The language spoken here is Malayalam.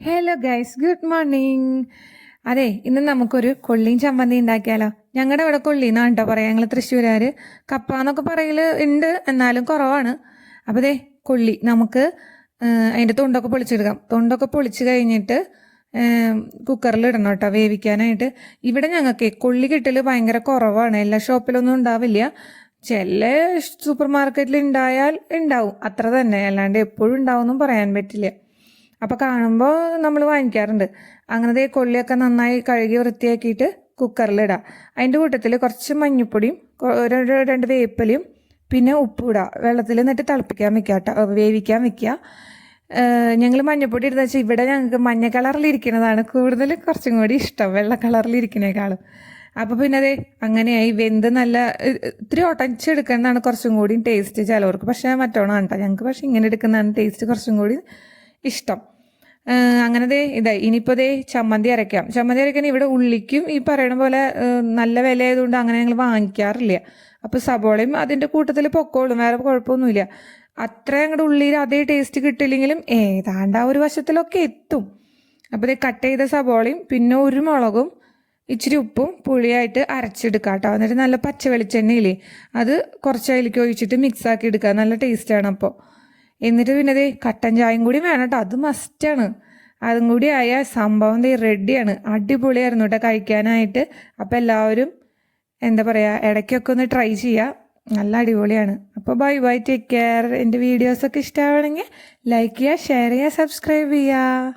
Hello guys, good morning. അതെ, ഇന്ന് നമുക്കൊരു കൊള്ളിയും ചമ്മന്തി ഉണ്ടാക്കിയാലോ. ഞങ്ങളുടെ ഇവിടെ കൊള്ളിന്നാണ് കേട്ടോ പറയാം. ഞങ്ങൾ തൃശ്ശൂരുകാർ കപ്പ എന്നൊക്കെ പറയൽ ഉണ്ട്, എന്നാലും കുറവാണ്. അപ്പോൾ ദേ കൊള്ളി നമുക്ക് അതിൻ്റെ തൊണ്ടൊക്കെ പൊളിച്ചെടുക്കാം. തൊണ്ടൊക്കെ പൊളിച്ച് കഴിഞ്ഞിട്ട് കുക്കറിൽ ഇടണം കേട്ടോ വേവിക്കാനായിട്ട്. ഇവിടെ ഞങ്ങൾക്ക് കൊള്ളി കിട്ടൽ ഭയങ്കര കുറവാണ്. എല്ലാ ഷോപ്പിലൊന്നും ഉണ്ടാവില്ല. ചില സൂപ്പർ മാർക്കറ്റിൽ ഉണ്ടായാൽ ഉണ്ടാവും, അത്ര തന്നെ. അല്ലാണ്ട് എപ്പോഴും ഉണ്ടാവുമെന്നും പറയാൻ പറ്റില്ല. അപ്പോൾ കാണുമ്പോൾ നമ്മൾ വാങ്ങിക്കാറുണ്ട്. അങ്ങനത്തെ കൊള്ളിയൊക്കെ നന്നായി കഴുകി വൃത്തിയാക്കിയിട്ട് കുക്കറിലിടാം. അതിൻ്റെ കൂട്ടത്തിൽ കുറച്ച് മഞ്ഞൾപ്പൊടിയും രണ്ട് വേപ്പിലയും പിന്നെ ഉപ്പും ഇടുക. വെള്ളത്തിൽ എന്നിട്ട് തിളപ്പിക്കാൻ വെക്കുക കേട്ടോ, വേവിക്കാൻ വെക്കുക. ഞങ്ങൾ മഞ്ഞൾപ്പൊടി ഇടുന്ന വെച്ചാൽ ഇവിടെ ഞങ്ങൾക്ക് മഞ്ഞ കളറിലിരിക്കുന്നതാണ് കൂടുതൽ കുറച്ചും കൂടി ഇഷ്ടം, വെള്ള കളറിലിരിക്കുന്നേക്കാളും. അപ്പോൾ പിന്നെ അതെ അങ്ങനെയായി വെന്ത് നല്ല ഇത്തിരി ഒട്ടച്ചെടുക്കുന്നതാണ് കുറച്ചും കൂടി ടേസ്റ്റ് ചിലവർക്ക്. പക്ഷേ മറ്റോണമാണ് കേട്ടോ, ഞങ്ങൾക്ക് പക്ഷേ ഇങ്ങനെ എടുക്കുന്നതാണ് ടേസ്റ്റ് കുറച്ചും കൂടി ഇഷ്ടം. അങ്ങനെ ദേ ഇതായി. ഇനിയിപ്പോൾ ദേ ചമ്മന്തി അരയ്ക്കാം. ചമ്മന്തി അരയ്ക്കാൻ ഇവിടെ ഉള്ളിക്കും ഈ പറയണ പോലെ നല്ല വില ആയതുകൊണ്ട് അങ്ങനെ ഞങ്ങൾ വാങ്ങിക്കാറില്ല. അപ്പോൾ സബോളയും അതിൻ്റെ കൂട്ടത്തിൽ പൊക്കോളും, വേറെ കുഴപ്പമൊന്നുമില്ല. അത്ര ഞങ്ങളുടെ ഉള്ളിൽ അതേ ടേസ്റ്റ് കിട്ടില്ലെങ്കിലും ഏതാണ്ട് ആ ഒരു വശത്തിലൊക്കെ എത്തും. അപ്പോൾ ദേ കട്ട് ചെയ്ത സബോളയും പിന്നെ ഒരു മുളകും ഇച്ചിരി ഉപ്പും പുളിയായിട്ട് അരച്ചെടുക്കാം കേട്ടോ. എന്നിട്ട് നല്ല പച്ച വെളിച്ചെണ്ണയില്ലേ അത് കുറച്ച് അതിലേക്ക് ഒഴിച്ചിട്ട് മിക്സാക്കി എടുക്കുക. നല്ല ടേസ്റ്റാണ് അപ്പോൾ. എന്നിട്ട് പിന്നെ ദേ കട്ടൻ ചായയും കൂടി വേണം കേട്ടോ, അത് മസ്റ്റാണ്. അതും കൂടി ആയാൽ സംഭവം ദേ റെഡിയാണ്. അടിപൊളിയായിരുന്നു കേട്ടോ കഴിക്കാനായിട്ട്. അപ്പോൾ എല്ലാവരും എന്താ പറയുക, ഇടയ്ക്കൊക്കെ ഒന്ന് ട്രൈ ചെയ്യുക, നല്ല അടിപൊളിയാണ്. അപ്പോൾ ബൈ ബൈ, ടേക്ക് കെയർ. എൻ്റെ വീഡിയോസൊക്കെ ഇഷ്ടമാവണമെങ്കിൽ ലൈക്ക് ചെയ്യുക, ഷെയർ ചെയ്യുക, സബ്സ്ക്രൈബ് ചെയ്യുക.